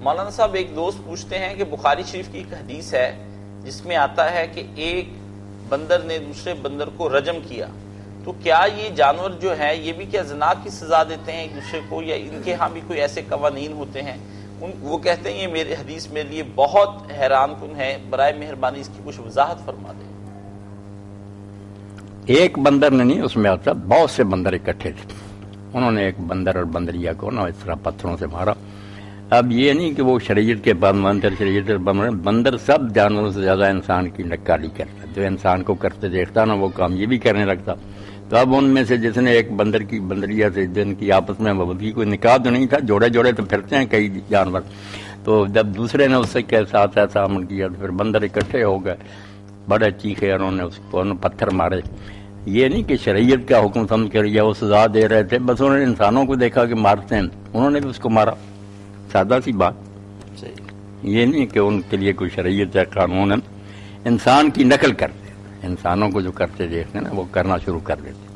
مولانا صاحب ایک دوست پوچھتے ہیں کہ بخاری شریف کی ایک حدیث ہے جس میں آتا ہے کہ ایک بندر نے دوسرے بندر کو رجم کیا، تو کیا یہ جانور جو ہے یہ بھی کیا زنا کی سزا دیتے ہیں ایک دوسرے کو، یا ان کے ہاں بھی کوئی ایسے قوانین ہوتے ہیں؟ وہ کہتے ہیں یہ میرے حدیث میرے لیے بہت حیران کن ہے، برائے مہربانی اس کی کچھ وضاحت فرما دیں۔ ایک بندر نے نہیں، اس میں آتا بہت سے بندر اکٹھے تھے، انہوں نے ایک بندر اور بندریا کو نا اس طرح پتھروں سے مارا۔ اب یہ نہیں کہ وہ شریعت کے پابند شریعت کے پابند، بندر سب جانوروں سے زیادہ انسان کی نکالی کرتا، جو انسان کو کرتے دیکھتا نا وہ کام یہ بھی کرنے لگتا۔ تو اب ان میں سے جس نے ایک بندر کی بندریا سے جن کی آپس میں وابستگی کوئی نکاح تو نہیں تھا، جوڑے جوڑے تو پھرتے ہیں کئی جانور، تو جب دوسرے نے اس سے کے ساتھ ایسا عمل کیا تو پھر بندر اکٹھے ہو گئے، بڑے چیخے، انہوں نے اس کو پتھر مارے۔ یہ نہیں کہ شریعت کا حکم سمجھ کر یا وہ سزا دے رہے تھے، بس انہوں نے انسانوں کو دیکھا کہ مارتے ہیں، انہوں نے بھی اس کو مارا، سادہ سی بات۔ یہ نہیں کہ ان کے لیے کوئی شریعت یا قانون ہے، انسان کی نقل کرتے، انسانوں کو جو کرتے دیکھتے ہیں نا وہ کرنا شروع کر دیتے۔